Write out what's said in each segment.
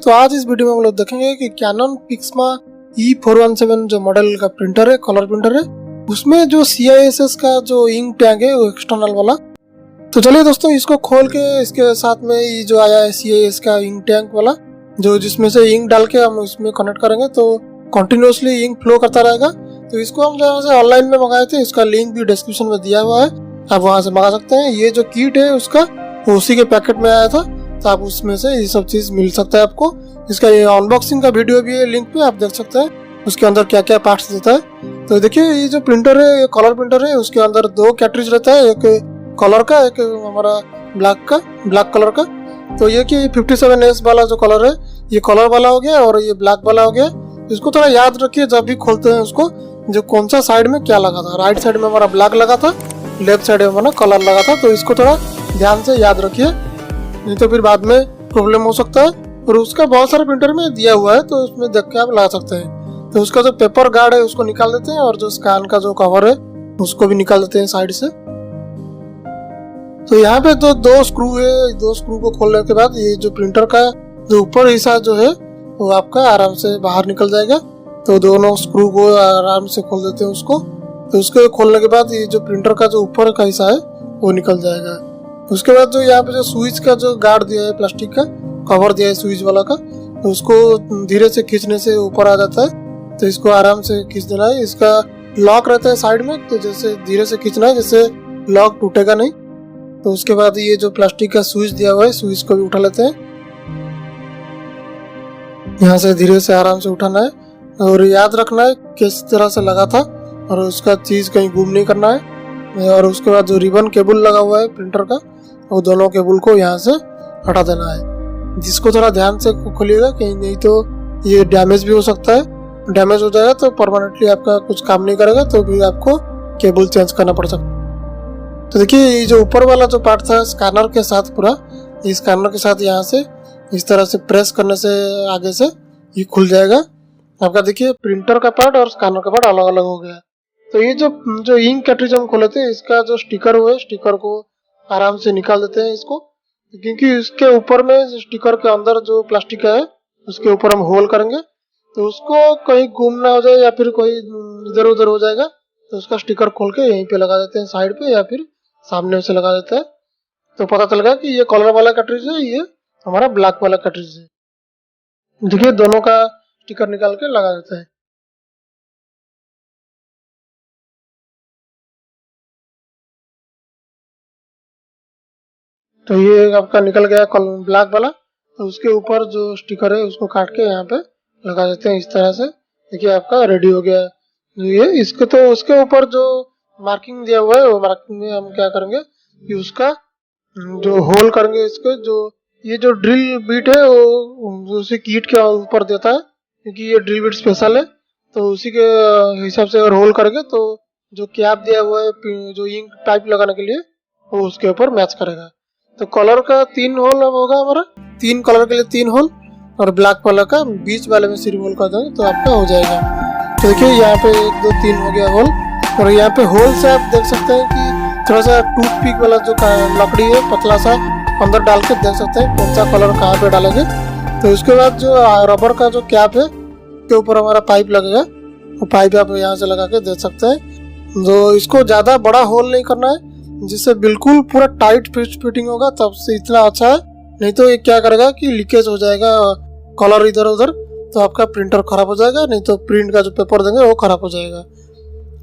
दोस्तों आज इस वीडियो में हम लोग देखेंगे कि कैनन पिक्समा E417 जो मॉडल का प्रिंटर है, कलर प्रिंटर है, उसमें जो CISS का जो इंक टैग है वो एक्सटर्नल वाला। तो चलिए दोस्तों इसको खोल के इसके साथ में ये जो आया है CISS का इंक टैग वाला, जो जिसमें से इंक डाल के हम इसमें कनेक्ट करेंगे तो कंटिन्यूसली इंक फ्लो करता रहेगा। तो इसको हम जहाँ से ऑनलाइन में मंगाए थे, इसका लिंक भी डिस्क्रिप्शन में दिया हुआ है, आप वहाँ से मंगा सकते हैं। ये जो किट है उसका उसी के पैकेट में आया था, तो आप उसमें से ये सब चीज मिल सकता है आपको। इसका ये अनबॉक्सिंग का वीडियो भी है, लिंक पे आप देख सकते हैं उसके अंदर क्या क्या पार्ट्स देता है। तो देखिए ये जो प्रिंटर है, ये कलर प्रिंटर है, उसके अंदर दो कैट्रिज रहता है, एक कलर का, एक हमारा ब्लैक कलर का। तो ये कि 57S वाला जो कलर है ये कलर वाला हो गया और ये ब्लैक वाला हो गया। इसको थोड़ा याद रखिए जब भी खोलते हैं उसको, जो कौन सा साइड में क्या लगा था। राइट साइड में हमारा ब्लैक लगा था, लेफ्ट साइड में हमारा कलर लगा था। तो इसको थोड़ा ध्यान से याद रखिए, नहीं तो फिर बाद में प्रॉब्लम हो सकता है। और उसका बहुत सारे प्रिंटर में दिया हुआ है, तो उसमें देख के आप लगा सकते हैं। तो उसका जो पेपर गार्ड है उसको निकाल देते हैं, और जो स्कैन का जो कवर है उसको भी निकाल देते हैं साइड से। तो यहाँ पे तो दो स्क्रू है, दो स्क्रू को खोलने के बाद ये जो प्रिंटर का जो ऊपर हिस्सा जो है वो आपका आराम से बाहर निकल जाएगा। तो दोनों स्क्रू को आराम से खोल देते हैं उसको। तो उसको खोलने के बाद ये जो प्रिंटर का जो ऊपर का हिस्सा है वो निकल जाएगा। उसके बाद जो यहाँ पे जो स्विच का जो गार्ड दिया है, प्लास्टिक का कवर दिया है स्विच वाला का, तो उसको धीरे से खींचने से ऊपर आ जाता है। तो इसको आराम से खींच देना है। इसका लॉक रहता है साइड में, तो जैसे धीरे से खींचना है, जैसे लॉक टूटेगा नहीं। तो उसके बाद ये जो प्लास्टिक का स्विच दिया हुआ है, स्विच को भी उठा लेते हैं। यहाँ से धीरे से आराम से उठाना है, और याद रखना है किस तरह से लगा था, और उसका चीज कहीं गुम नहीं करना है। और उसके बाद जो रिबन केबल लगा हुआ है प्रिंटर का, वो दोनों केबल को यहाँ से हटा देना है। जिसको थोड़ा ध्यान से खोलिएगा, कहीं नहीं तो ये डैमेज भी हो सकता है। डैमेज हो जाएगा तो परमानेंटली आपका कुछ काम नहीं करेगा, तो फिर आपको केबल चेंज करना पड़ सकता है। तो देखिए ये जो ऊपर वाला जो पार्ट था स्कैनर के साथ, पूरा इस स्कैनर के साथ यहाँ से इस तरह से प्रेस करने से आगे से ये खुल जाएगा आपका। देखिए प्रिंटर का पार्ट और स्कैनर का पार्ट अलग अलग हो गया। तो ये जो इंक कैट्रिज हम खोले थे, इसका जो स्टिकर हुआ है, स्टिकर को आराम से निकाल देते हैं इसको, क्योंकि इसके ऊपर में स्टिकर के अंदर जो प्लास्टिक है उसके ऊपर हम होल करेंगे, तो उसको कहीं गुम ना हो जाए या फिर कोई इधर उधर हो जाएगा। तो उसका स्टिकर खोल के यहीं पे लगा देते हैं साइड पे, या फिर सामने से लगा देते हैं। तो पता चलेगा कि ये कलर वाला कैट्रिज है, ये हमारा ब्लैक वाला कैट्रिज है। देखिए दोनों का स्टिकर निकाल के लगा देते हैं। तो ये आपका निकल गया ब्लैक वाला। तो उसके ऊपर जो स्टिकर है उसको काट के यहाँ पे लगा देते हैं इस तरह से। देखिए आपका रेडी हो गया है ये। इसके तो उसके ऊपर जो मार्किंग दिया हुआ है, वो मार्किंग में हम क्या करेंगे कि उसका जो होल करेंगे, इसके जो ये जो ड्रिल बीट है वो उसी किट के ऊपर देता है, क्योंकि ये ड्रिल बीट स्पेशल है। तो उसी के हिसाब से अगर होल करेंगे तो जो कैप दिया हुआ है जो इंक पाइप लगाने के लिए, वो उसके ऊपर मैच करेगा। तो कलर का 3 होल होगा हमारा, 3 कलर के लिए 3 होल, और ब्लैक वाला का बीच वाले में सिर्फ होल कर देंगे तो आपका हो जाएगा। तो देखिए यहाँ पे 1 2 3 हो गया होल। और यहाँ पे होल से आप देख सकते हैं कि थोड़ा सा टूथपिक वाला जो लकड़ी है पतला सा, अंदर डाल के देख सकते हैं कौन सा कलर कहाँ पे डालेंगे। तो उसके बाद जो रबर का जो कैप है उसके ऊपर हमारा पाइप लगेगा, वो पाइप आप यहाँ से लगा के देख सकते हैं। तो इसको ज्यादा बड़ा होल नहीं करना है, जिससे बिल्कुल पूरा टाइट फिटिंग होगा, तब से इतना अच्छा है। नहीं तो ये क्या करेगा कि लीकेज हो जाएगा कलर इधर उधर, तो आपका प्रिंटर खराब हो जाएगा, नहीं तो प्रिंट का जो पेपर देंगे वो खराब हो जाएगा।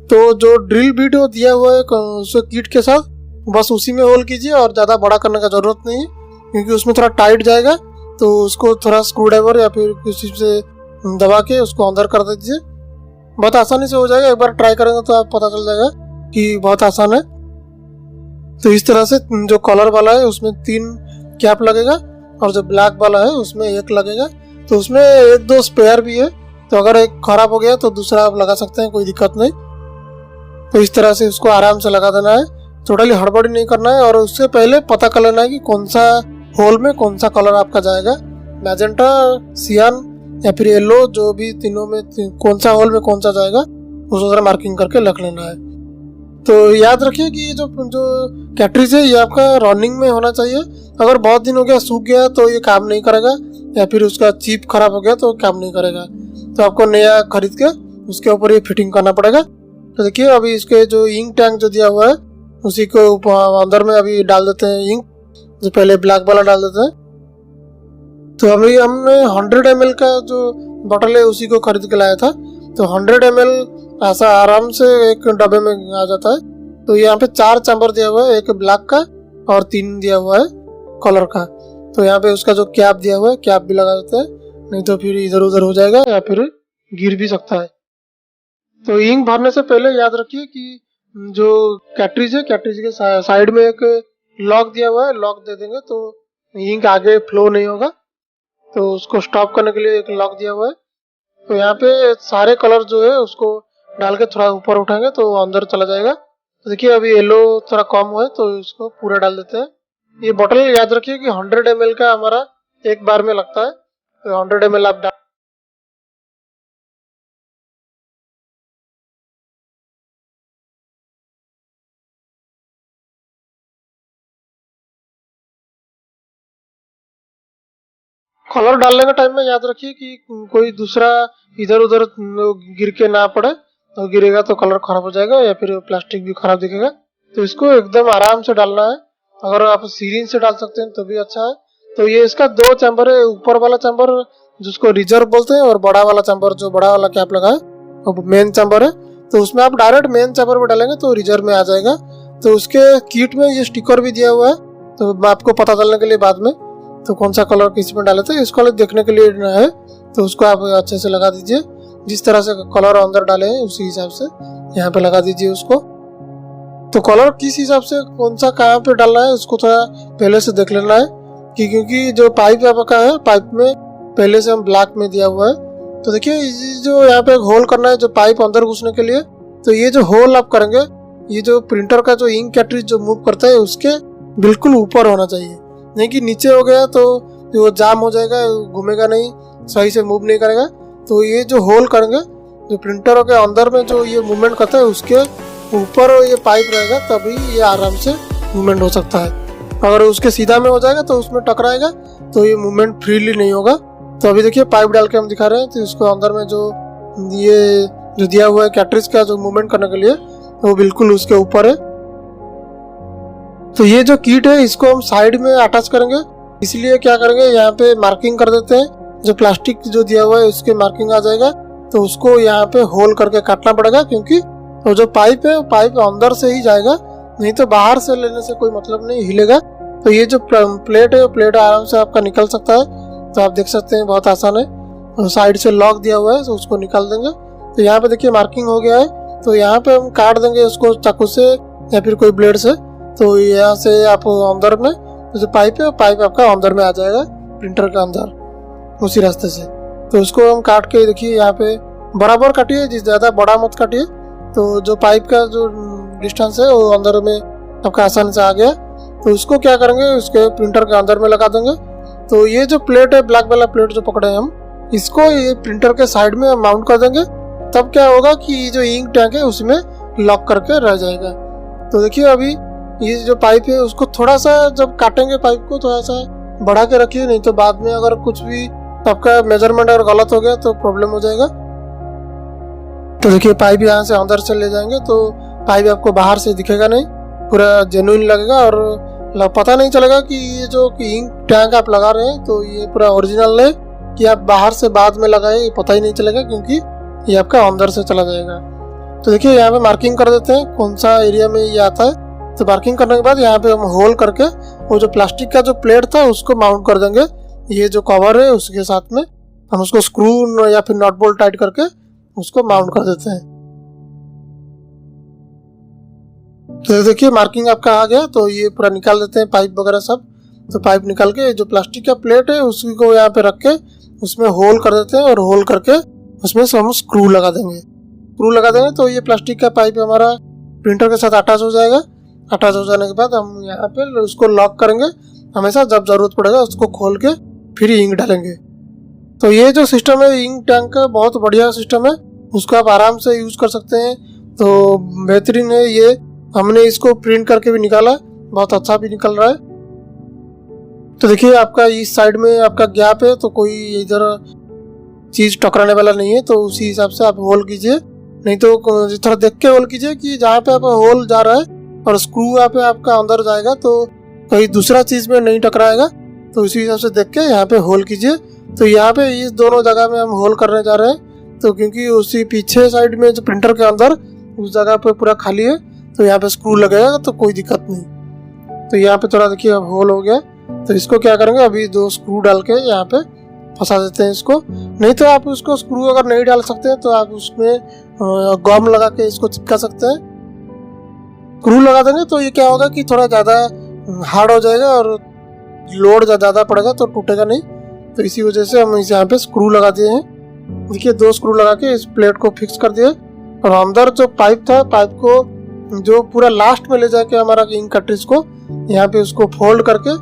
तो जो ड्रिल बीट वो दिया हुआ है उसके किट के साथ, बस उसी में होल कीजिए, और ज़्यादा बड़ा करने का जरूरत नहीं है, क्योंकि उसमें थोड़ा टाइट जाएगा। तो उसको थोड़ा स्क्रू ड्राइवर या फिर किसी से दबा के उसको अंदर कर दीजिए, बहुत आसानी से हो जाएगा। एक बार ट्राई करेंगे तो आप पता चल जाएगा कि बहुत आसान है। तो इस तरह से जो कलर वाला है उसमें 3 कैप लगेगा, और जो ब्लैक वाला है उसमें 1 लगेगा। तो उसमें 1 2 स्पेयर भी है, तो अगर एक खराब हो गया तो दूसरा आप लगा सकते हैं, कोई दिक्कत नहीं। तो इस तरह से उसको आराम से लगा देना है, टोटली हड़बड़ी नहीं करना है। और उससे पहले पता कर लेना है कि कौन सा होल में कौन सा कलर आपका जाएगा, मैजेंटा, सियान या फिर येलो, जो भी तीनों में कौन सा होल में कौन सा जाएगा उसको जरा मार्किंग करके रख लेना है। तो याद रखिए कि ये जो कैट्रिज है ये आपका रनिंग में होना चाहिए। अगर बहुत दिन हो गया सूख गया तो ये काम नहीं करेगा, या फिर उसका चिप खराब हो गया तो काम नहीं करेगा, तो आपको नया खरीद के उसके ऊपर ये फिटिंग करना पड़ेगा। तो देखिए अभी इसके जो इंक टैंक जो दिया हुआ है उसी को अंदर में अभी डाल देते हैं इंक, जो पहले ब्लैक वाला डाल देते हैं। तो अभी हमने 100 ml का जो बोतल है उसी को खरीद के लाया था, तो 100 ml ऐसा आराम से एक डब्बे में आ जाता है। तो यहाँ पे 4 चैम्बर दिया हुआ है, एक ब्लैक का और 3 दिया हुआ है कलर का। तो यहाँ पे उसका जो कैप दिया हुआ है कैप भी लगा देते हैं, नहीं तो फिर इधर उधर हो जाएगा या फिर गिर भी सकता है। तो इंक भरने से पहले याद रखिए कि जो कैट्रिज है, कैट्रिज के साइड में एक लॉक दिया हुआ है, लॉक दे देंगे तो इंक आगे फ्लो नहीं होगा। तो उसको स्टॉप करने के लिए एक लॉक दिया हुआ है। तो यहाँ पे सारे कलर जो है उसको डाल के थोड़ा ऊपर उठाएंगे तो अंदर चला जाएगा। तो देखिए अभी येलो थोड़ा कम हुआ है तो इसको पूरा डाल देते हैं। ये बोतल याद रखिए कि 100 ml का हमारा एक बार में लगता है, तो 100 ml आप कलर डालने के टाइम में याद रखिए कि कोई दूसरा इधर उधर गिर के ना पड़े, तो गिरेगा तो कलर खराब हो जाएगा या फिर प्लास्टिक भी खराब दिखेगा। तो इसको एकदम आराम से डालना है, अगर आप सीरिंज से डाल सकते हैं तो भी अच्छा है। तो ये इसका 2 चैम्बर है, ऊपर वाला चैम्बर जिसको रिजर्व बोलते हैं और बड़ा वाला चैम्बर जो बड़ा वाला कैप लगा है वो मेन चैम्बर है। तो उसमें आप डायरेक्ट मेन चैम्बर में डालेंगे तो रिजर्व में आ जाएगा। तो उसके किट में ये स्टिकर भी दिया हुआ है, तो आपको पता चलने के लिए बाद में तो कौन सा कलर किस में डाले थे इसको देखने के लिए है। तो उसको आप अच्छे से लगा दीजिए, जिस तरह से कलर अंदर डाले हैं उसी हिसाब से यहाँ पे लगा दीजिए उसको। तो कलर किस हिसाब से कौन सा कहाँ पे डालना है उसको थोड़ा पहले से देख लेना है कि क्योंकि जो पाइप आपका है पाइप में पहले से हम ब्लैक में दिया हुआ है। तो देखिए जो यहाँ पे होल करना है जो पाइप अंदर घुसने के लिए, तो ये जो होल आप करेंगे ये जो प्रिंटर का जो इंक कैट्रिज जो मूव करता है उसके बिल्कुल ऊपर होना चाहिए, नहीं कि नीचे हो गया तो वो जाम हो जाएगा, घूमेगा नहीं, सही से मूव नहीं करेगा। तो ये जो होल करेंगे जो प्रिंटर के अंदर में जो ये मूवमेंट करता है उसके ऊपर ये पाइप रहेगा, तभी ये आराम से मूवमेंट हो सकता है। अगर उसके सीधा में हो जाएगा तो उसमें टकराएगा तो ये मूवमेंट फ्रीली नहीं होगा। तो अभी देखिए पाइप डाल के हम दिखा रहे हैं, तो इसको अंदर में जो ये जो दिया हुआ है कैट्रिज का जो मूवमेंट करने के लिए वो बिल्कुल उसके ऊपर है। तो ये जो किट है इसको हम साइड में अटैच करेंगे, इसलिए क्या करेंगे यहाँ पे मार्किंग कर देते हैं, जो प्लास्टिक जो दिया हुआ है उसके मार्किंग आ जाएगा। तो उसको यहाँ पे होल करके काटना पड़ेगा, क्योंकि तो जो पाइप है पाइप अंदर से ही जाएगा, नहीं तो बाहर से लेने से कोई मतलब नहीं, हिलेगा। तो ये जो प्लेट है प्लेट आराम से आपका निकल सकता है। तो आप देख सकते हैं बहुत आसान है, तो साइड से लॉक दिया हुआ है तो उसको निकाल देंगे। तो यहाँ पे देखिए मार्किंग हो गया है, तो यहाँ पे हम काट देंगे उसको चाकू से या फिर कोई ब्लेड से। तो यहाँ से आप अंदर में जो पाइप है पाइप आपका अंदर में आ जाएगा प्रिंटर के अंदर उसी रास्ते से। तो उसको हम काट के देखिए यहाँ पे बराबर काटिए, जिस ज़्यादा बड़ा मत काटिए। तो जो पाइप का जो डिस्टेंस है वो अंदर में आपका आसानी से आ गया। तो उसको क्या करेंगे उसके प्रिंटर के अंदर में लगा देंगे। तो ये जो प्लेट है ब्लैक वाला प्लेट जो पकड़े हैं हम, इसको ये प्रिंटर के साइड में माउंट कर देंगे। तब क्या होगा कि ये जो इंक टैंक है उसमें लॉक करके रह जाएगा। तो देखिए अभी ये जो पाइप है उसको थोड़ा सा जब काटेंगे पाइप को थोड़ा सा बढ़ा के रखिए, नहीं तो बाद में अगर कुछ भी आपका मेजरमेंट अगर गलत हो गया तो प्रॉब्लम हो जाएगा। तो देखिए पाइप यहाँ से अंदर से ले जाएंगे तो पाइप आपको बाहर से दिखेगा नहीं, पूरा जेन्युइन लगेगा और पता नहीं चलेगा कि ये जो इंक टैंक आप लगा रहे हैं तो ये पूरा ओरिजिनल है कि आप बाहर से बाद में लगाए, ये पता ही नहीं चलेगा क्योंकि ये आपका अंदर से चला जाएगा। तो देखिए यहाँ पे मार्किंग कर देते हैं कौन सा एरिया में ये आता है। तो मार्किंग करने के बाद यहाँ पे हम होल करके वो जो प्लास्टिक का जो प्लेट था उसको माउंट कर देंगे। ये जो कवर है उसके साथ में हम उसको स्क्रू या फिर नट बोल्ट टाइट करके उसको माउंट कर देते हैं। तो देखिए मार्किंग आपका आ गया, तो ये पूरा निकाल देते हैं पाइप वगैरह सब। तो पाइप निकाल के जो प्लास्टिक का प्लेट है उसी को यहाँ पे रख के उसमें होल कर देते हैं और होल करके उसमें से हम स्क्रू लगा देंगे। स्क्रू लगा देंगे तो ये प्लास्टिक का पाइप हमारा प्रिंटर के साथ अटैच हो जाएगा। अटैच हो जाने के बाद हम यहाँ पे उसको लॉक करेंगे, हमेशा जब जरूरत पड़ेगा उसको खोल के फिर इंक डालेंगे। तो ये जो सिस्टम है इंक टैंक का बहुत बढ़िया सिस्टम है, उसको आप आराम से यूज कर सकते हैं। तो बेहतरीन है ये, हमने इसको प्रिंट करके भी निकाला, बहुत अच्छा भी निकल रहा है। तो देखिए आपका इस साइड में आपका गैप है, तो कोई इधर चीज टकराने वाला नहीं है, तो उसी हिसाब से आप होल कीजिए। नहीं तो थोड़ा देख के होल कीजिए कि जहाँ पे आप होल जा रहा है और स्क्रू यहाँ पे आपका अंदर जाएगा तो कहीं दूसरा चीज में नहीं टकराएगा। तो उसी हिसाब से देख के यहाँ पे होल कीजिए। तो यहाँ पे इस दोनों जगह में हम होल करने जा रहे हैं, तो क्योंकि उसी पीछे साइड में जो प्रिंटर के अंदर उस जगह पे पूरा खाली है, तो यहाँ पे स्क्रू लगेगा तो कोई दिक्कत नहीं। तो यहाँ पे थोड़ा देखिए अब होल हो गया। तो इसको क्या करेंगे, अभी 2 स्क्रू डाल के यहाँ पे फंसा देते हैं इसको। नहीं तो आप उसको स्क्रू अगर नहीं डाल सकते हैं तो आप उसमें गम लगा के इसको चिपका सकते हैं। स्क्रू लगा देंगे तो ये क्या होगा कि थोड़ा ज़्यादा हार्ड हो जाएगा और लोड ज़्यादा पड़ेगा तो टूटेगा नहीं। तो इसी वजह से हम इस यहाँ पे स्क्रू लगा दिए हैं। देखिए 2 स्क्रू लगा के इस प्लेट को फिक्स कर दिए और अंदर जो पाइप था, पाइप को जो पूरा लास्ट में ले जाके हमारा इंक कार्ट्रिज को यहाँ पे उसको फोल्ड करके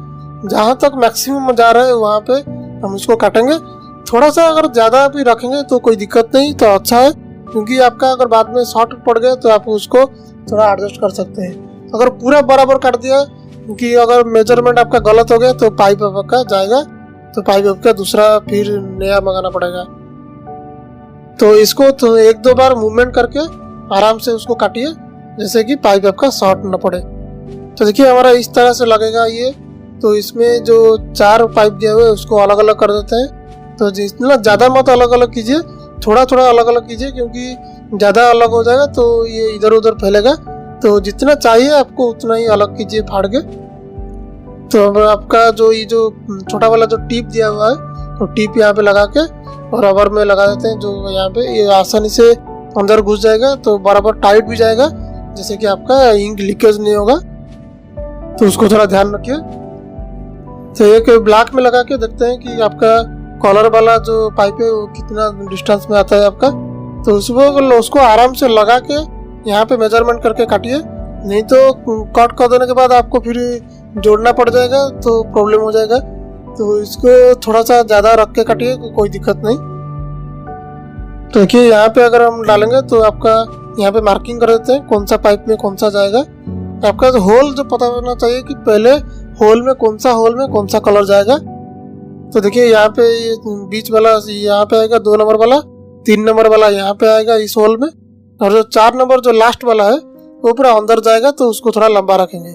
जहाँ तक मैक्सिमम जा रहा है वहाँ पे हम इसको काटेंगे। थोड़ा सा अगर ज़्यादा भी रखेंगे तो कोई दिक्कत नहीं, तो अच्छा है, क्योंकि आपका अगर बाद में शॉर्ट पड़ गया तो आप उसको थोड़ा एडजस्ट कर सकते हैं। अगर पूरा बराबर काट दिया, क्योंकि अगर मेजरमेंट आपका गलत हो गया तो पाइप आपका जाएगा, तो पाइप आपका दूसरा फिर नया मंगाना पड़ेगा। तो इसको तो 1-2 बार मूवमेंट करके आराम से उसको काटिए, जैसे कि पाइप आपका शॉर्ट न पड़े। तो देखिए हमारा इस तरह से लगेगा ये। तो इसमें जो 4 पाइप दिए हुए उसको अलग अलग कर देते हैं। तो जितना ज़्यादा मत अलग अलग कीजिए, थोड़ा थोड़ा अलग अलग कीजिए, क्योंकि ज़्यादा अलग हो जाएगा तो ये इधर उधर फैलेगा। तो जितना चाहिए आपको उतना ही अलग कीजिए फाड़ के। तो अब आपका जो ये जो छोटा वाला जो टिप दिया हुआ है, तो टिप यहाँ पे लगा के और रबर में लगा देते हैं, जो यहाँ पे ये आसानी से अंदर घुस जाएगा, तो बराबर टाइट भी जाएगा, जैसे कि आपका इंक लीकेज नहीं होगा। तो उसको थोड़ा ध्यान रखिए। तो एक ब्लॉक में लगा के देखते हैं कि आपका कॉलर वाला जो पाइप है वो कितना डिस्टेंस में आता है आपका। तो उसको आराम से लगा के यहाँ पे मेजरमेंट करके काटिए, नहीं तो कट कर देने के बाद आपको फिर जोड़ना पड़ जाएगा तो प्रॉब्लम हो जाएगा। तो इसको थोड़ा सा ज़्यादा रख के काटिए, कोई दिक्कत नहीं। तो देखिए यहाँ पे अगर हम डालेंगे तो आपका यहाँ पे मार्किंग कर देते हैं कौन सा पाइप में कौन सा जाएगा। आपका जो होल जो पता होना चाहिए कि पहले होल में कौन सा कलर जाएगा। तो देखिए यहाँ पे ये बीच वाला यहाँ पे आएगा 2 नंबर वाला, 3 नंबर वाला यहाँ पे आएगा इस होल में, और जो 4 नंबर जो लास्ट वाला है वो पूरा अंदर जाएगा, तो उसको थोड़ा लंबा रखेंगे।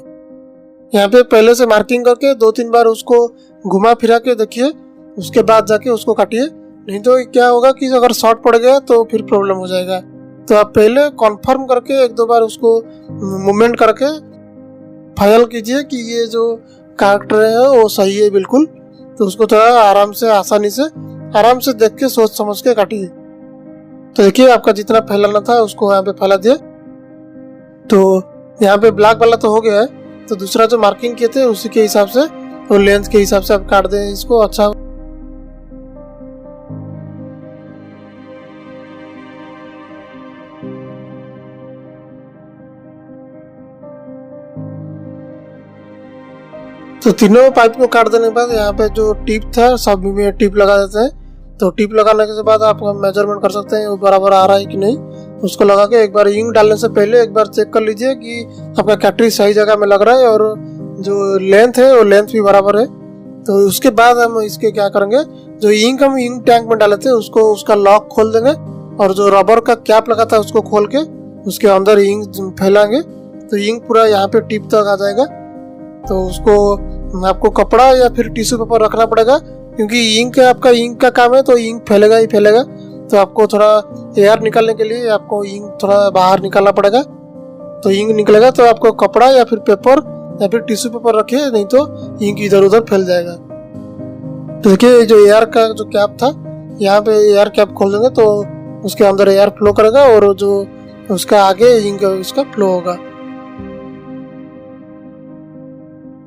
यहाँ पे पहले से मार्किंग करके 2-3 बार उसको घुमा फिरा के देखिए, उसके बाद जाके उसको काटिए। नहीं तो क्या होगा कि अगर शॉर्ट पड़ गया तो फिर प्रॉब्लम हो जाएगा। तो आप पहले कॉन्फर्म करके 1-2 बार उसको मूवमेंट करके फाइनल कीजिए कि ये जो काट रहे हैं वो सही है बिल्कुल। तो उसको थोड़ा आराम से आसानी से आराम से देख के सोच समझ के काटिए। तो देखिए आपका जितना फैलाना था उसको यहाँ पे फैला दिया। तो यहाँ पे ब्लैक वाला तो हो गया है, तो दूसरा जो मार्किंग किए थे उसी के हिसाब से और लेंथ के हिसाब से आप काट दें इसको। अच्छा तो तीनों पाइप को काट देने के बाद यहाँ पे जो टिप था सब में टिप लगा देते हैं। तो टिप लगाने के बाद आप मेजरमेंट कर सकते हैं वो बराबर आ रहा है कि नहीं। उसको लगा के एक बार इंक डालने से पहले एक बार चेक कर लीजिए कि आपका कैटरी सही जगह में लग रहा है और जो लेंथ है वो लेंथ भी बराबर है। तो उसके बाद हम इसके क्या करेंगे, जो इंक हम इंक टैंक में डाले थे उसको उसका लॉक खोल देंगे और जो रबर का कैप लगा था उसको खोल के उसके अंदर इंक फैलाएंगे। तो इंक पूरा यहाँ पे टिप तक आ जाएगा। तो उसको आपको कपड़ा या फिर टिश्यू पेपर रखना पड़ेगा, क्योंकि इंक आपका इंक का काम है तो इंक फैलेगा ही फैलेगा। तो आपको थोड़ा एयर निकालने के लिए आपको इंक थोड़ा बाहर निकालना पड़ेगा। तो इंक निकलेगा तो आपको कपड़ा या फिर पेपर या फिर टिश्यू पेपर रखिए, नहीं तो इंक इधर उधर फैल जाएगा। तो देखिए जो एयर का जो कैप था यहाँ पे एयर कैप खोल देंगे तो उसके अंदर एयर फ्लो करेगा और जो उसका आगे इंक उसका फ्लो होगा।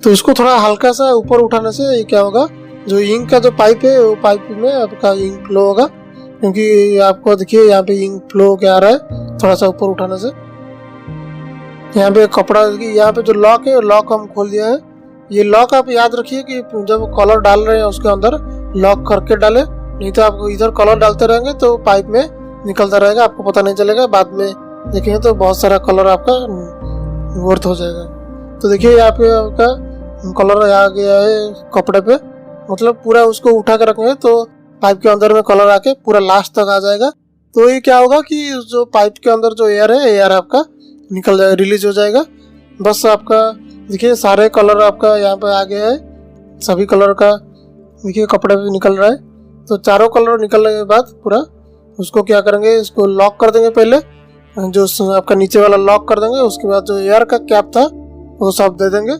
तो उसको थोड़ा हल्का सा ऊपर उठाने से क्या होगा, जो इंक का जो पाइप है वो पाइप में आपका इंक फ्लो होगा, क्योंकि आपको देखिए यहाँ पे इंक फ्लो क्या आ रहा है थोड़ा सा ऊपर उठाने से। यहाँ पे कपड़ा यहाँ पे जो लॉक है लॉक हम खोल दिया है। ये लॉक आप याद रखिए कि जब कलर डाल रहे हैं उसके अंदर लॉक करके डाले, नहीं तो आप इधर कलर डालते रहेंगे तो पाइप में निकलता रहेगा, आपको पता नहीं चलेगा। बाद में देखेंगे तो बहुत सारा कलर आपका वर्थ हो जाएगा। तो देखिए यहाँ पे आपका कलर आ गया है कपड़े पे, मतलब पूरा उसको उठा के रखेंगे तो पाइप के अंदर में कलर आके पूरा लास्ट तक आ जाएगा। तो ये क्या होगा कि जो पाइप के अंदर जो एयर है, एयर आपका निकल जाएगा, रिलीज हो जाएगा। बस आपका देखिए सारे कलर आपका यहाँ पे आ गया है, सभी कलर का देखिए कपड़े पे निकल रहा है। तो चारों कलर निकलने के बाद पूरा उसको क्या करेंगे, इसको लॉक कर देंगे। पहले जो आपका नीचे वाला लॉक कर देंगे, उसके बाद जो एयर का कैप था वो सब दे देंगे।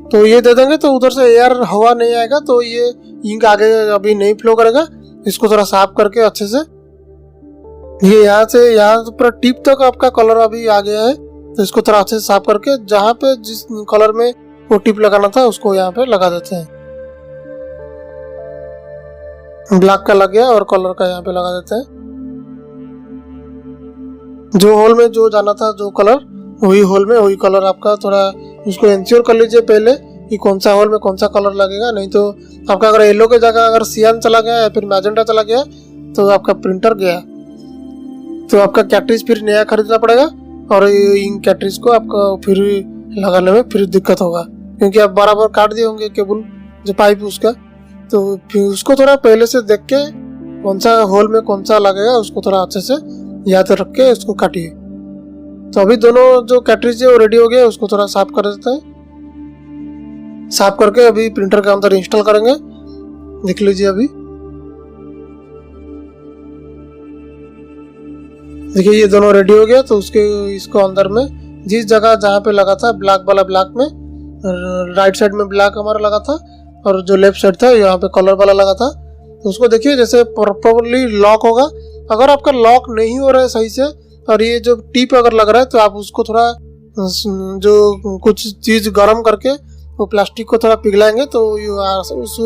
तो ये दे देंगे तो उधर से एयर हवा नहीं आएगा, तो ये इंक आगे अभी नहीं फ्लो करेगा। इसको थोड़ा साफ करके अच्छे से, ये यहाँ से यहाँ पूरा टिप तक आपका कलर अभी आ गया है, तो इसको थोड़ा अच्छे से साफ करके जहाँ पे जिस कलर में वो टिप लगाना था उसको यहाँ पे लगा देते हैं। ब्लैक का लग गया और कलर का यहाँ पे लगा देते हैं। जो होल में जो जाना था जो कलर, वही होल में वही कलर आपका, थोड़ा उसको इंश्योर कर लीजिए पहले कि कौन सा होल में कौन सा कलर लगेगा। नहीं तो आपका अगर येलो के जगह अगर सियान चला गया या फिर मैजेंटा चला गया तो आपका प्रिंटर गया, तो आपका कैटरिज फिर नया खरीदना पड़ेगा और इंक कैटरिज को आपका फिर लगाने में फिर दिक्कत होगा, क्योंकि आप बराबर काट दिए होंगे केबल जो पाइप उसका। तो फिर उसको थोड़ा पहले से देख के कौन सा होल में कौन सा लगेगा उसको थोड़ा अच्छे से याद रख के उसको काटिए। तो अभी दोनों जो कैटरिज है वो रेडी हो गया, उसको थोड़ा साफ कर देते हैं। साफ करके अभी प्रिंटर के अंदर इंस्टॉल करेंगे, देख लीजिए। अभी देखिए ये दोनों रेडी हो गया। तो उसके इसको अंदर में जिस जगह जहाँ पे लगा था ब्लैक वाला, ब्लैक में राइट साइड में ब्लैक हमारा लगा था और जो लेफ्ट साइड था यहाँ पे कलर वाला लगा था, तो उसको देखिए जैसे प्रॉपर्ली लॉक होगा। अगर आपका लॉक नहीं हो रहा है सही से और ये जो टिप अगर लग रहा है तो आप उसको थोड़ा जो कुछ चीज गर्म करके वो प्लास्टिक को थोड़ा पिघलाएंगे तो उस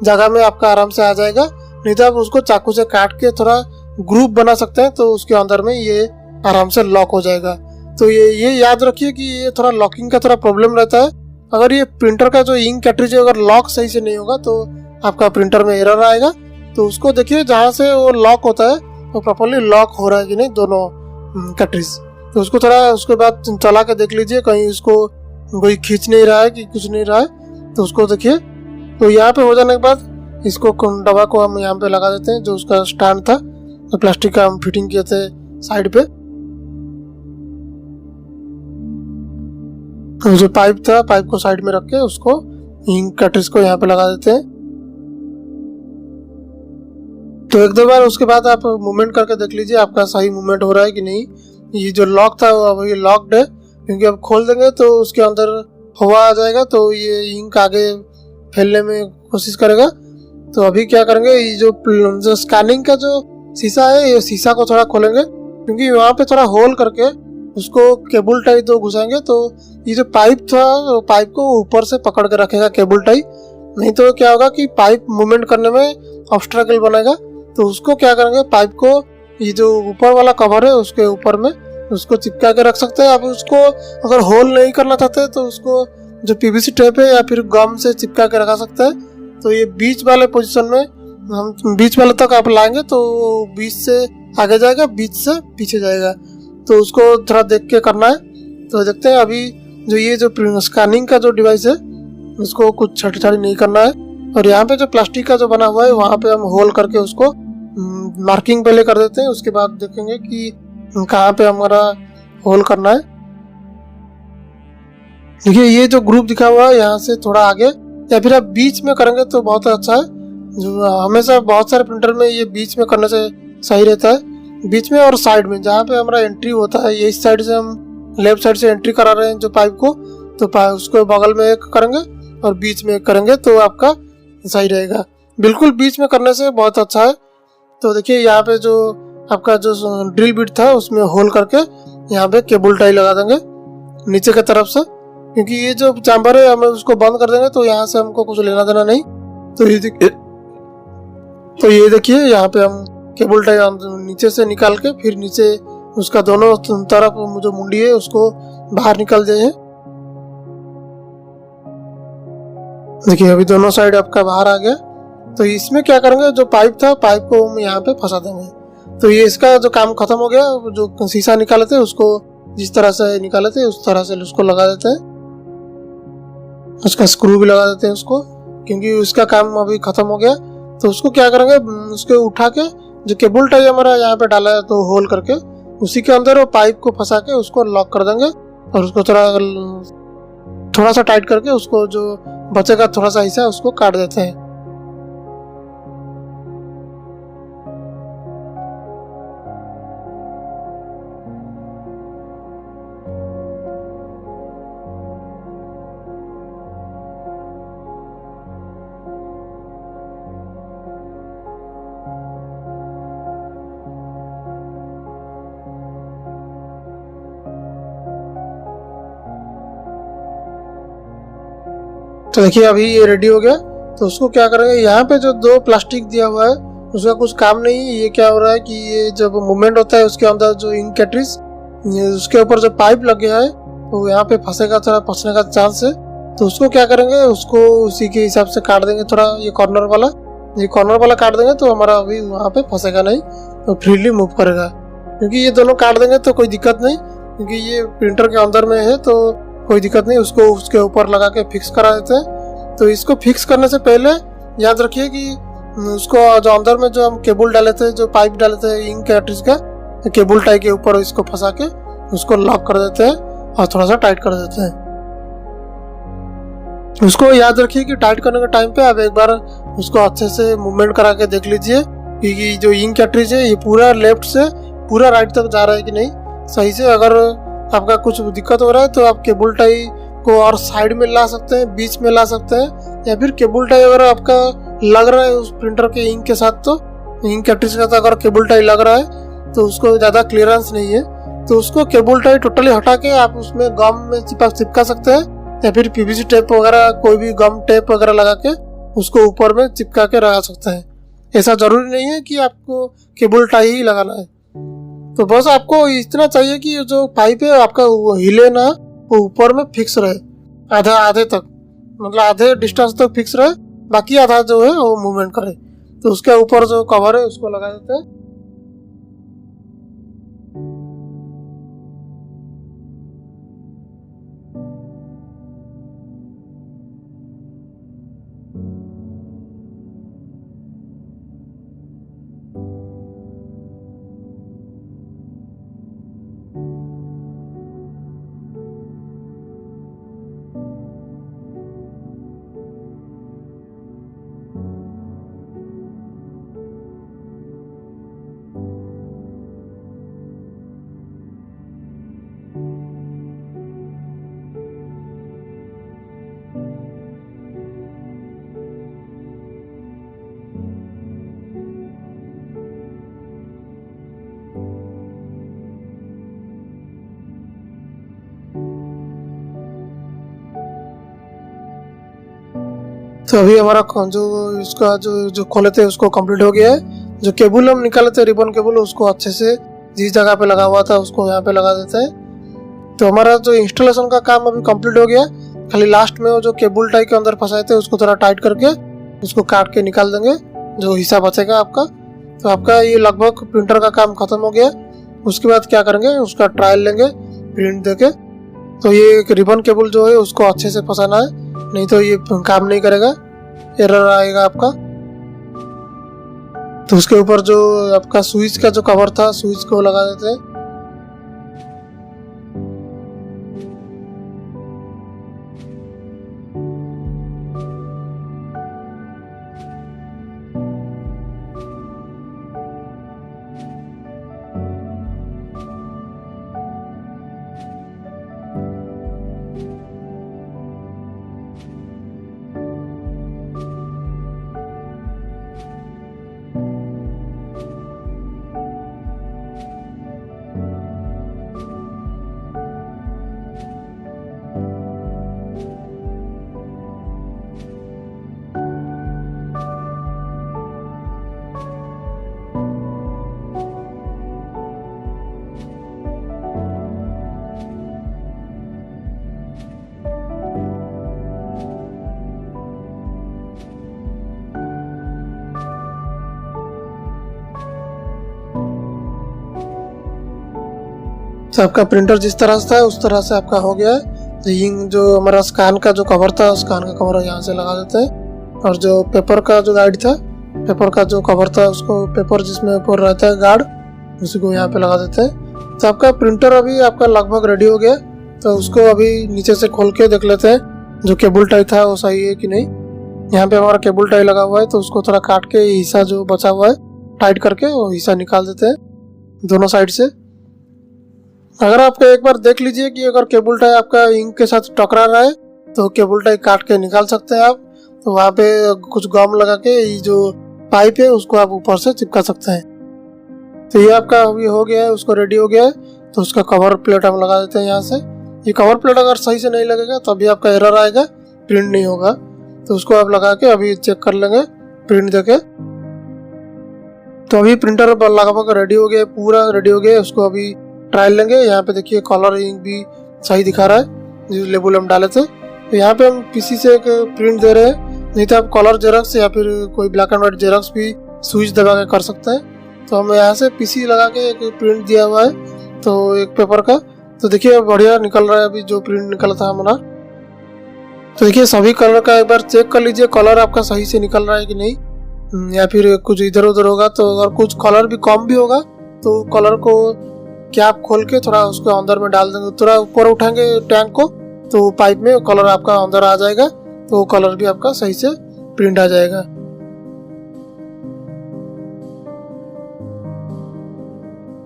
जगह में आपका आराम से आ जाएगा। नहीं तो आप उसको चाकू से काट के थोड़ा ग्रुप बना सकते हैं, तो उसके अंदर में ये आराम से लॉक हो जाएगा। तो ये याद रखिए कि ये थोड़ा लॉकिंग का थोड़ा प्रॉब्लम रहता है। अगर ये प्रिंटर का जो इंक कैटरिज अगर लॉक सही से नहीं होगा तो आपका प्रिंटर में एरर आएगा। तो उसको देखिए जहाँ से वो लॉक होता है वो प्रॉपर्ली लॉक हो रहा है कि नहीं दोनों कैटरिज। तो उसको थोड़ा उसके बाद चला के देख लीजिए कहीं उसको कोई खींच नहीं रहा है कि कुछ नहीं रहा है, तो उसको देखिए। तो यहाँ पे हो जाने के बाद इसको दवा को हम यहाँ पे लगा देते हैं, जो उसका स्टैंड था तो प्लास्टिक का हम फिटिंग किए थे साइड पे। तो जो पाइप था पाइप को साइड में रख के उसको इंक कैटरिज को यहाँ पे लगा देते हैं। तो एक दो बार उसके बाद आप मूवमेंट करके देख लीजिए आपका सही मूवमेंट हो रहा है कि नहीं। ये जो लॉक था वो अब ये लॉक्ड है, क्योंकि अब खोल देंगे तो उसके अंदर हवा आ जाएगा तो ये इंक आगे फैलने में कोशिश करेगा। तो अभी क्या करेंगे, ये जो स्कैनिंग का जो शीशा है ये शीशा को थोड़ा खोलेंगे, क्योंकि वहाँ पे थोड़ा होल करके उसको केबल टाई दो घुसाएंगे। तो ये जो पाइप था वो पाइप को ऊपर से पकड़ के रखेगा केबल टाई, नहीं तो क्या होगा कि पाइप मूवमेंट करने में ऑब्स्ट्रकल बनेगा। तो उसको क्या करेंगे, पाइप को ये जो ऊपर वाला कवर है उसके ऊपर में उसको चिपका के रख सकते हैं। आप उसको अगर होल नहीं करना चाहते तो उसको जो पीवीसी टेप है या फिर गम से चिपका के रखा सकते हैं। तो ये बीच वाले पोजीशन में हम बीच वाले तक आप लाएंगे तो बीच से आगे जाएगा, बीच से पीछे जाएगा। तो उसको थोड़ा देख के करना है। तो देखते हैं अभी जो ये जो स्कैनिंग का जो डिवाइस है उसको कुछ छड़ी नहीं करना है। और यहाँ पे जो प्लास्टिक का जो बना हुआ है वहाँ पे हम होल करके उसको मार्किंग पहले कर देते हैं, उसके बाद देखेंगे कि कहाँ पे हमारा होल करना है। देखिए ये जो ग्रुप दिखा हुआ है यहाँ से थोड़ा आगे या फिर आप बीच में करेंगे तो बहुत अच्छा है। जो हमेशा बहुत सारे प्रिंटर में ये बीच में करने से सही रहता है। बीच में और साइड में जहाँ पे हमारा एंट्री होता है, ये इस साइड से हम लेफ्ट साइड से एंट्री करा रहे हैं जो पाइप को, तो उसको बगल में एक करेंगे और बीच में एक करेंगे तो आपका सही रहेगा। बिल्कुल बीच में करने से बहुत अच्छा है। तो देखिए यहाँ पे जो आपका जो ड्रिल बिट था उसमें होल करके यहाँ पे केबल टाई लगा देंगे नीचे की तरफ से, क्योंकि ये जो चैम्बर है हमें उसको बंद कर देंगे तो यहाँ से हमको कुछ लेना देना नहीं। तो ये देखिए यहाँ पे हम केबल टाई नीचे से निकाल के फिर नीचे उसका दोनों तरफ जो मुंडी है उसको बाहर निकाल दिए हैं। देखिए अभी दोनों साइड आपका बाहर आ गया। तो इसमें क्या करेंगे, जो पाइप था पाइप को हम यहाँ पे फंसा देंगे। तो ये इसका जो काम खत्म हो गया। जो शीशा निकाले थे उसको जिस तरह से निकाले थे उस तरह से उसको लगा देते हैं। उसका स्क्रू भी लगा देते हैं उसको, क्योंकि उसका काम अभी खत्म हो गया। तो उसको क्या करेंगे, उसके उठा के जो केबल टाई हमारा यहाँ पे डाला है तो होल करके उसी के अंदर वो पाइप को फंसा के उसको लॉक कर देंगे और उसको थोड़ा सा टाइट करके उसको जो बचेगा थोड़ा सा हिस्सा उसको काट देते हैं। तो देखिए अभी ये रेडी हो गया। तो उसको क्या करेंगे, यहाँ पे जो दो प्लास्टिक दिया हुआ है उसका कुछ काम नहीं है। ये क्या हो रहा है कि ये जब मूवमेंट होता है उसके अंदर जो इंक कैटरिज उसके ऊपर जो पाइप लग गया है वो यहाँ पे फंसेगा, थोड़ा फंसने का चांस है। तो उसको क्या करेंगे, उसको उसी के हिसाब से काट देंगे, थोड़ा ये कॉर्नर वाला काट देंगे तो हमारा अभी वहाँ पे फंसेगा नहीं, तो फ्रीली मूव करेगा। क्योंकि ये दोनों काट देंगे तो कोई दिक्कत नहीं, क्योंकि ये प्रिंटर के अंदर में है तो कोई दिक्कत नहीं। उसको उसके ऊपर लगा के फिक्स करा देते हैं। तो इसको फिक्स करने से पहले याद रखिए कि उसको जो अंदर में जो हम केबल डाले थे, जो पाइप डाले थे इंक कैटरिज का, केबल टाई के ऊपर इसको फंसा के उसको लॉक कर देते हैं और थोड़ा सा टाइट कर देते हैं। उसको याद रखिए कि टाइट करने के टाइम पे आप एक बार उसको अच्छे से मूवमेंट करा के देख लीजिए कि जो इंक कैटरिज है ये पूरा लेफ्ट से पूरा राइट तक जा रहा है कि नहीं सही से। अगर आपका कुछ दिक्कत हो रहा है तो आप केबल टाई को और साइड में ला सकते हैं, बीच में ला सकते हैं, या फिर केबल टाई अगर आपका लग रहा है उस प्रिंटर के इंक के साथ, तो इंक कैटरिज के साथ अगर केबल टाई लग रहा है तो उसको ज़्यादा क्लियरेंस नहीं है तो उसको केबल टाई टोटली हटा के आप उसमें गम में चिपका सकते हैं, या फिर पीवीसी टेप वगैरह कोई भी गम टेप वगैरह लगा के उसको ऊपर में चिपका के लगा सकते हैं। ऐसा जरूरी नहीं है कि आपको केबल टाई ही लगाना है। तो बस आपको इतना चाहिए कि जो पाइप है आपका वो हिले ना, वो ऊपर में फिक्स रहे आधे तक, मतलब आधे डिस्टेंस तक फिक्स रहे, बाकी आधा जो है वो मूवमेंट करे। तो उसके ऊपर जो कवर है उसको लगा देते हैं। तो अभी हमारा जो इसका जो खोले थे उसको कंप्लीट हो गया है। जो केबल हम निकाले थे रिबन केबल उसको अच्छे से जिस जगह पे लगा हुआ था उसको यहाँ पे लगा देते हैं। तो हमारा जो इंस्टॉलेशन का काम अभी कंप्लीट हो गया। खाली लास्ट में वो जो केबल टाई के अंदर फंसाए थे उसको थोड़ा टाइट करके उसको काट के निकाल देंगे, जो हिस्सा बचेगा आपका। तो आपका ये लगभग प्रिंटर का काम खत्म हो गया। उसके बाद क्या करेंगे, उसका ट्रायल लेंगे प्रिंट देके। तो ये एक रिबन केबल जो है उसको अच्छे से फंसाना है, नहीं तो ये काम नहीं करेगा, एरर आएगा आपका। तो उसके ऊपर जो आपका स्विच का जो कवर था स्विच को लगा देते हैं। तो आपका प्रिंटर जिस तरह से था उस तरह से आपका हो गया है। इंक जो हमारा स्कैन का जो कवर था, स्कैन का कवर यहाँ से लगा देते हैं। और जो पेपर का जो गाइड था, पेपर का जो कवर था, उसको पेपर जिसमें ऊपर रहता है गार्ड, उसी को यहाँ पे लगा देते हैं। तो आपका प्रिंटर अभी आपका लगभग रेडी हो गया। तो उसको अभी नीचे से खोल के देख लेते हैं जो केबल टाई था वो सही है कि नहीं। यहाँ पे हमारा केबल टाई लगा हुआ है, तो उसको थोड़ा काट के हिस्सा जो बचा हुआ है टाइट करके वो हिस्सा निकाल देते हैं दोनों साइड से। अगर आप एक बार देख लीजिए कि अगर केबल टाई आपका इंक के साथ टकरा रहा है तो केबल टाई काट के निकाल सकते हैं आप। तो वहाँ पे कुछ गम लगा के ये जो पाइप है उसको आप ऊपर से चिपका सकते हैं। तो ये आपका अभी हो गया है, उसको रेडी हो गया है। तो उसका कवर प्लेट हम लगा देते हैं यहाँ से। ये कवर प्लेट अगर सही से नहीं लगेगा तो अभी आपका एरर आएगा, प्रिंट नहीं होगा। तो उसको आप लगा के अभी चेक कर लेंगे प्रिंट देके। तो अभी प्रिंटर लगभग रेडी हो गया, पूरा रेडी हो गया। उसको अभी ट्रायल लेंगे। यहाँ पे देखिए कलर इंक भी सही दिखा रहा है जो लेबल हम डाले थे। तो यहाँ पे हम पीसी से एक प्रिंट दे रहे हैं, नहीं तो आप कलर जेरॉक्स या फिर कोई ब्लैक एंड व्हाइट जेरॉक्स भी स्विच दबा के कर सकते हैं। तो हम यहाँ से पीसी लगा के एक प्रिंट दिया हुआ है तो एक पेपर का। तो देखिए बढ़िया निकल रहा है अभी जो प्रिंट निकला था हमारा। तो देखिए सभी कलर का एक बार चेक कर लीजिए कलर आपका सही से निकल रहा है कि नहीं, या फिर कुछ इधर उधर होगा। तो अगर कुछ कलर भी कम भी होगा तो कलर को कैप खोल के थोड़ा उसको अंदर में डाल देंगे, थोड़ा ऊपर उठाएंगे टैंक को तो पाइप में कलर आपका अंदर आ जाएगा। तो कलर भी आपका सही से प्रिंट आ जाएगा।